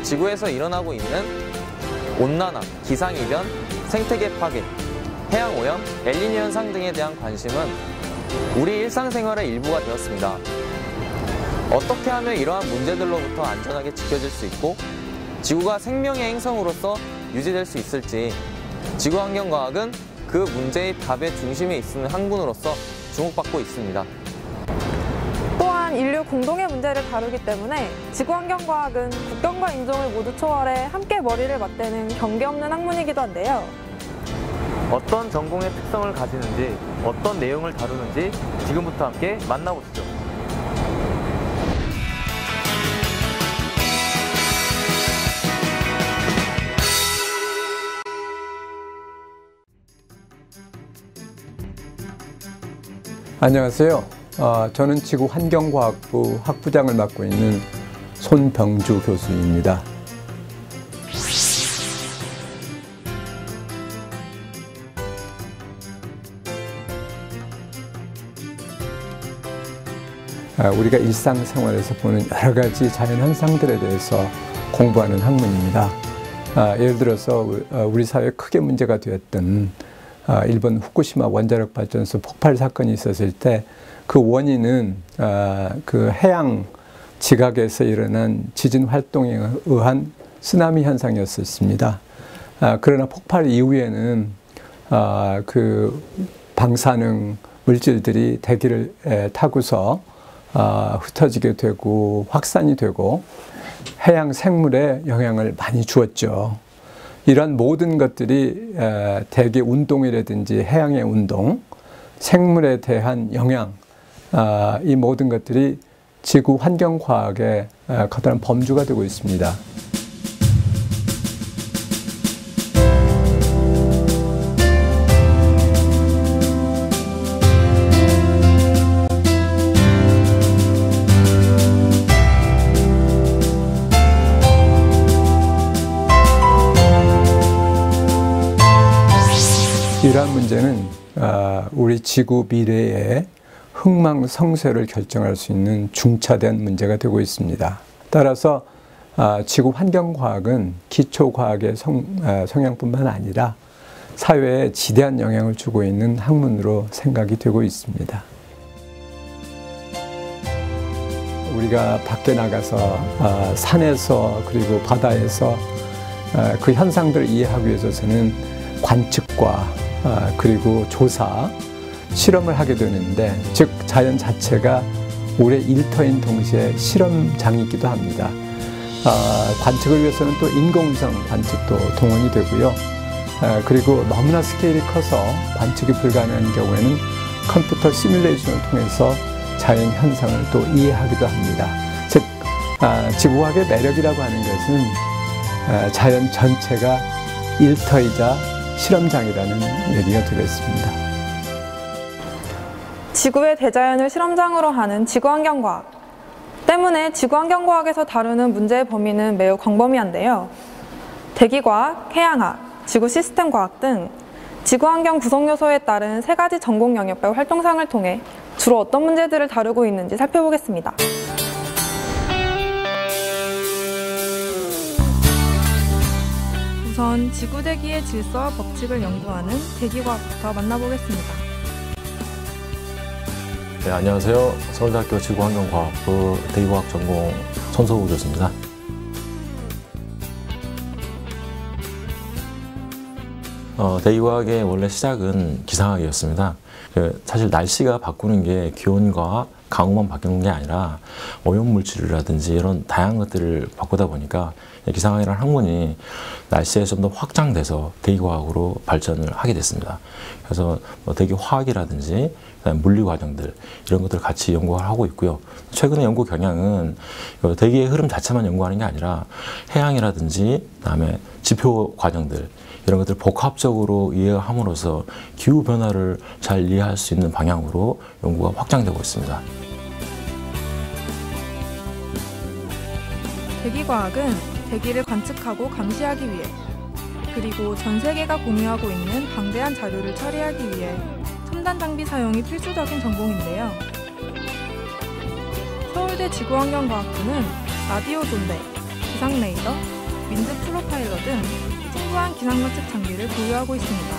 지구에서 일어나고 있는 온난화, 기상이변, 생태계 파괴, 해양오염, 엘니뇨 현상 등에 대한 관심은 우리 일상생활의 일부가 되었습니다. 어떻게 하면 이러한 문제들로부터 안전하게 지켜질 수 있고 지구가 생명의 행성으로서 유지될 수 있을지 지구환경과학은 그 문제의 답의 중심에 있는 학문으로서 주목받고 있습니다. 또한 인류 공동의 문제를 다루기 때문에 지구환경과학은 국경과 인종을 모두 초월해 함께 머리를 맞대는 경계 없는 학문이기도 한데요. 어떤 전공의 특성을 가지는지, 어떤 내용을 다루는지 지금부터 함께 만나보시죠. 안녕하세요. 저는 지구환경과학부 학부장을 맡고 있는 손병주 교수입니다. 우리가 일상생활에서 보는 여러 가지 자연 현상들에 대해서 공부하는 학문입니다. 예를 들어서 우리 사회에 크게 문제가 되었던 일본 후쿠시마 원자력 발전소 폭발 사건이 있었을 때 그 원인은 그 해양 지각에서 일어난 지진 활동에 의한 쓰나미 현상이었습니다. 그러나 폭발 이후에는 그 방사능 물질들이 대기를 타고서 흩어지게 되고 확산이 되고 해양 생물에 영향을 많이 주었죠. 이런 모든 것들이 대기 운동이라든지 해양의 운동, 생물에 대한 영향, 이 모든 것들이 지구 환경과학의 커다란 범주가 되고 있습니다. 이러한 문제는 우리 지구 미래의 흥망성쇠를 결정할 수 있는 중차대한 문제가 되고 있습니다. 따라서 지구 환경과학은 기초과학의 성향뿐만 아니라 사회에 지대한 영향을 주고 있는 학문으로 생각이 되고 있습니다. 우리가 밖에 나가서 산에서 그리고 바다에서 그 현상들을 이해하기 위해서는 관측과 그리고 조사, 실험을 하게 되는데, 즉 자연 자체가 우리의 일터인 동시에 실험장이기도 합니다. 관측을 위해서는 또 인공위성 관측도 동원이 되고요. 그리고 너무나 스케일이 커서 관측이 불가능한 경우에는 컴퓨터 시뮬레이션을 통해서 자연 현상을 또 이해하기도 합니다. 즉 지구과학의 매력이라고 하는 것은 자연 전체가 일터이자 실험장이라는 얘기가 되겠습니다. 지구의 대자연을 실험장으로 하는 지구환경과학 때문에 지구환경과학에서 다루는 문제의 범위는 매우 광범위한데요. 대기과학, 해양학, 지구시스템과학 등 지구환경 구성요소에 따른 세 가지 전공 영역별 활동상을 통해 주로 어떤 문제들을 다루고 있는지 살펴보겠습니다. 우선 지구대기의 질서와 법칙을 연구하는 대기과학부터 만나보겠습니다. 네, 안녕하세요. 서울대학교 지구환경과학부 대기과학 전공 손소우 교수입니다. 대기과학의 원래 시작은 기상학이었습니다. 사실 날씨가 바꾸는 게 기온과 강우만 바뀌는 게 아니라 오염물질이라든지 이런 다양한 것들을 바꾸다 보니까 기상학이라는 학문이 날씨에 좀 더 확장돼서 대기과학으로 발전을 하게 됐습니다. 그래서 대기화학이라든지 물리과정들 이런 것들을 같이 연구를 하고 있고요. 최근의 연구 경향은 대기의 흐름 자체만 연구하는 게 아니라 해양이라든지 그다음에 지표 과정들 이런 것들을 복합적으로 이해함으로써 기후변화를 잘 이해할 수 있는 방향으로 연구가 확장되고 있습니다. 대기과학은 대기를 관측하고 감시하기 위해 그리고 전 세계가 공유하고 있는 방대한 자료를 처리하기 위해 첨단 장비 사용이 필수적인 전공인데요. 서울대 지구환경과학부는 라디오 존대, 기상 레이더, 윈드 프로파일러 등 풍부한 기상 관측 장비를 보유하고 있습니다.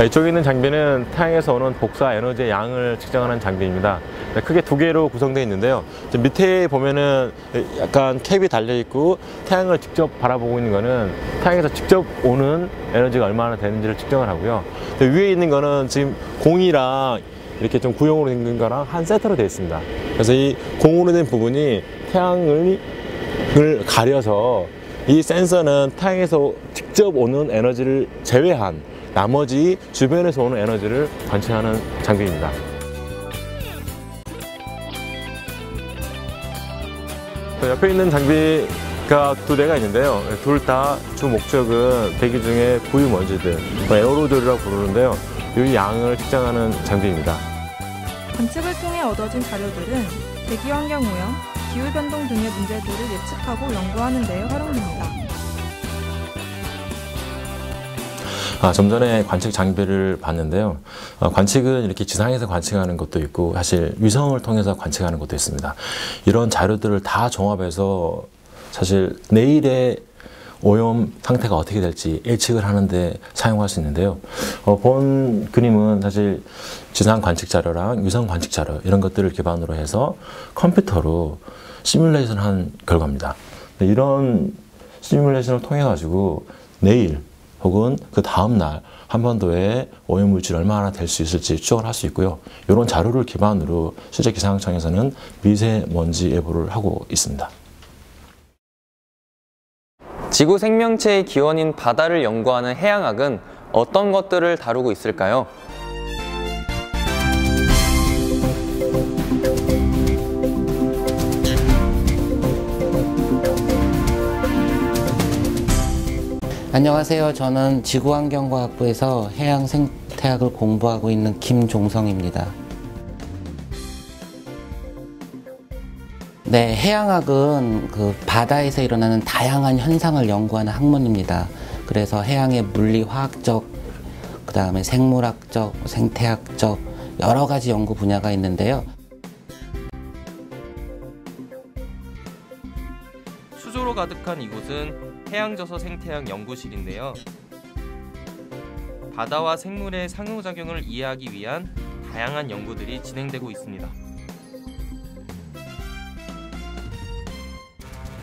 이쪽에 있는 장비는 태양에서 오는 복사 에너지의 양을 측정하는 장비입니다. 크게 두 개로 구성되어 있는데요. 밑에 보면은 약간 캡이 달려 있고 태양을 직접 바라보고 있는 거는 태양에서 직접 오는 에너지가 얼마나 되는지를 측정을 하고요. 위에 있는 거는 지금 공이랑 이렇게 좀 구형으로 된 거랑 한 세트로 되어 있습니다. 그래서 이 공으로 된 부분이 태양을 가려서 이 센서는 태양에서 직접 오는 에너지를 제외한 나머지 주변에서 오는 에너지를 관측하는 장비입니다. 옆에 있는 장비가 두 대가 있는데요. 둘 다 주 목적은 대기 중에 부유 먼지들, 에어로졸이라고 부르는데요. 이 양을 측정하는 장비입니다. 관측을 통해 얻어진 자료들은 대기 환경 오염, 기후 변동 등의 문제들을 예측하고 연구하는 데 활용됩니다. 좀 전에 관측 장비를 봤는데요. 관측은 이렇게 지상에서 관측하는 것도 있고 사실 위성을 통해서 관측하는 것도 있습니다. 이런 자료들을 다 종합해서 사실 내일의 오염 상태가 어떻게 될지 예측을 하는데 사용할 수 있는데요. 본 그림은 사실 지상 관측 자료랑 위성 관측 자료 이런 것들을 기반으로 해서 컴퓨터로 시뮬레이션 한 결과입니다. 이런 시뮬레이션을 통해 가지고 내일 혹은 그 다음날 한반도에 오염물질이 얼마나 될 수 있을지 추정을 할 수 있고요. 이런 자료를 기반으로 실제 기상청에서는 미세먼지 예보를 하고 있습니다. 지구 생명체의 기원인 바다를 연구하는 해양학은 어떤 것들을 다루고 있을까요? 안녕하세요. 저는 지구환경과학부에서 해양생태학을 공부하고 있는 김종성입니다. 네, 해양학은 바다에서 일어나는 다양한 현상을 연구하는 학문입니다. 그래서 해양의 물리화학적, 그 다음에 생물학적, 생태학적 여러 가지 연구 분야가 있는데요. 수조로 가득한 이곳은 해양저서 생태학 연구실인데요. 바다와 생물의 상호작용을 이해하기 위한 다양한 연구들이 진행되고 있습니다.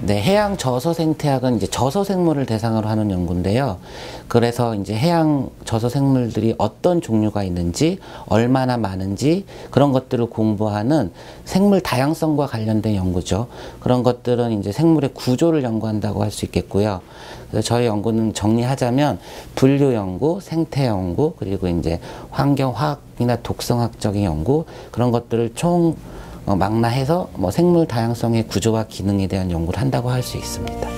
네, 해양 저서 생태학은 이제 저서 생물을 대상으로 하는 연구인데요. 그래서 이제 해양 저서 생물들이 어떤 종류가 있는지, 얼마나 많은지 그런 것들을 공부하는 생물 다양성과 관련된 연구죠. 그런 것들은 이제 생물의 구조를 연구한다고 할 수 있겠고요. 그래서 저희 연구는 정리하자면 분류 연구, 생태 연구, 그리고 이제 환경화학이나 독성학적인 연구 그런 것들을 총 망라해서 생물 다양성의 구조와 기능에 대한 연구를 한다고 할 수 있습니다.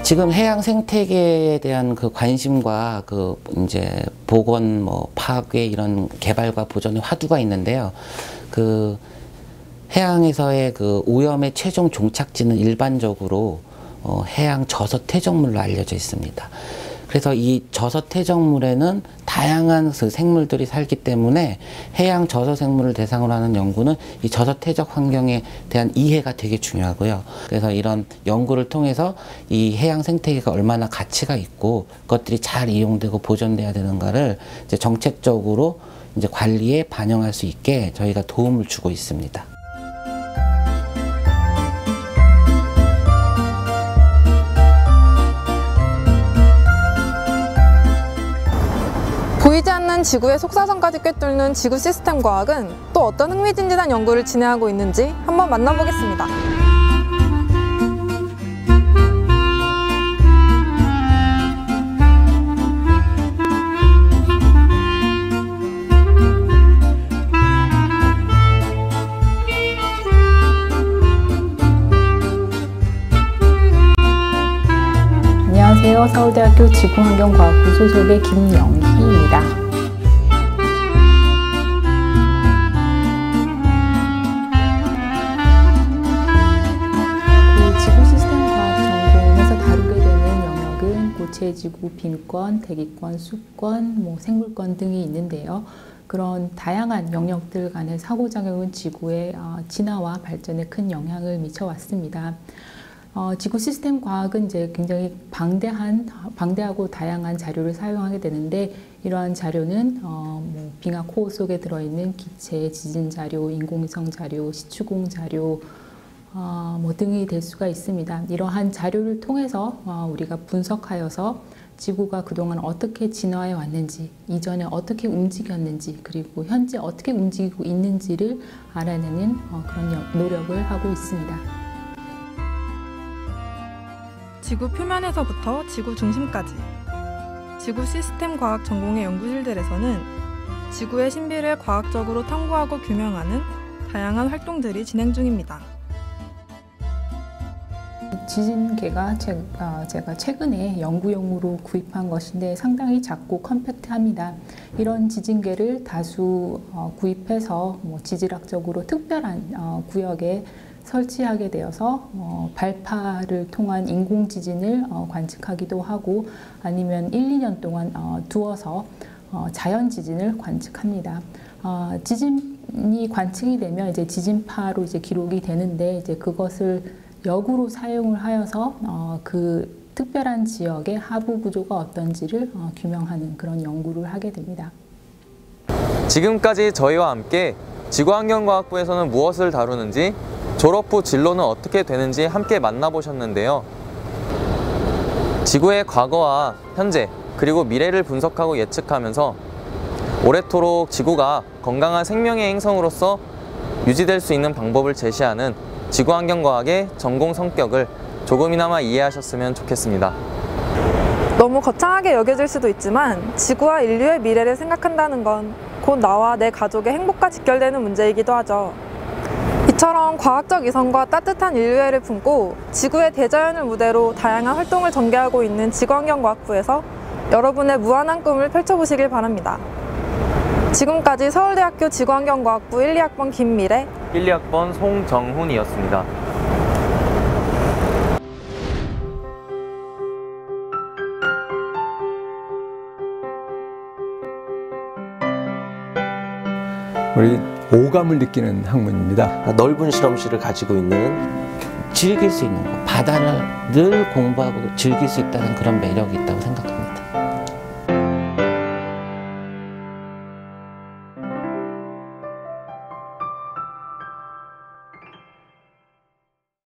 지금 해양 생태계에 대한 관심과 이제 복원, 파괴 이런 개발과 보존의 화두가 있는데요. 해양에서의 오염의 최종 종착지는 일반적으로 해양 저서 퇴적물로 알려져 있습니다. 그래서 이 저서 퇴적물에는 다양한 생물들이 살기 때문에 해양 저서 생물을 대상으로 하는 연구는 이 저서 퇴적 환경에 대한 이해가 되게 중요하고요. 그래서 이런 연구를 통해서 이 해양 생태계가 얼마나 가치가 있고 그것들이 잘 이용되고 보존돼야 되는가를 이제 정책적으로 이제 관리에 반영할 수 있게 저희가 도움을 주고 있습니다. 보이지 않는 지구의 속사선까지 꿰뚫는 지구 시스템 과학은 또 어떤 흥미진진한 연구를 진행하고 있는지 한번 만나보겠습니다. 안녕하세요. 서울대학교 지구환경과학부 소속의 김영희입니다. 지구 시스템 과학 전공에서 다루게 되는 영역은 고체 지구 빈권, 대기권, 숲권, 생물권 등이 있는데요. 그런 다양한 영역들 간의 상호작용은 지구의 진화와 발전에 큰 영향을 미쳐왔습니다. 지구 시스템 과학은 이제 굉장히 방대하고 다양한 자료를 사용하게 되는데, 이러한 자료는 빙하 코어 속에 들어있는 기체, 지진 자료, 인공위성 자료, 시추공 자료 등이 될 수가 있습니다. 이러한 자료를 통해서 우리가 분석하여서 지구가 그동안 어떻게 진화해 왔는지, 이전에 어떻게 움직였는지, 그리고 현재 어떻게 움직이고 있는지를 알아내는 그런 노력을 하고 있습니다. 지구 표면에서부터 지구 중심까지 지구 시스템 과학 전공의 연구실들에서는 지구의 신비를 과학적으로 탐구하고 규명하는 다양한 활동들이 진행 중입니다. 지진계가 제가 최근에 연구용으로 구입한 것인데 상당히 작고 컴팩트합니다. 이런 지진계를 다수 구입해서 지질학적으로 특별한 구역에 설치하게 되어서 발파를 통한 인공 지진을 관측하기도 하고, 아니면 1, 2년 동안 두어서 자연 지진을 관측합니다. 지진이 관측이 되면 이제 지진파로 이제 기록이 되는데, 이제 그것을 역으로 사용을 하여서 그 특별한 지역의 하부 구조가 어떤지를 규명하는 그런 연구를 하게 됩니다. 지금까지 저희와 함께 지구환경과학부에서는 무엇을 다루는지, 졸업 후 진로는 어떻게 되는지 함께 만나보셨는데요. 지구의 과거와 현재, 그리고 미래를 분석하고 예측하면서 오래도록 지구가 건강한 생명의 행성으로서 유지될 수 있는 방법을 제시하는 지구환경과학의 전공 성격을 조금이나마 이해하셨으면 좋겠습니다. 너무 거창하게 여겨질 수도 있지만 지구와 인류의 미래를 생각한다는 건 곧 나와 내 가족의 행복과 직결되는 문제이기도 하죠. 이처럼 과학적 이성과 따뜻한 인류애를 품고 지구의 대자연을 무대로 다양한 활동을 전개하고 있는 지구환경과학부에서 여러분의 무한한 꿈을 펼쳐보시길 바랍니다. 지금까지 서울대학교 지구환경과학부 1, 2학번 김미래, 1, 2학번 송정훈이었습니다. 우리 오감을 느끼는 학문입니다. 넓은 실험실을 가지고 있는, 즐길 수 있는 거, 바다를 늘 공부하고 즐길 수 있다는 그런 매력이 있다고 생각합니다.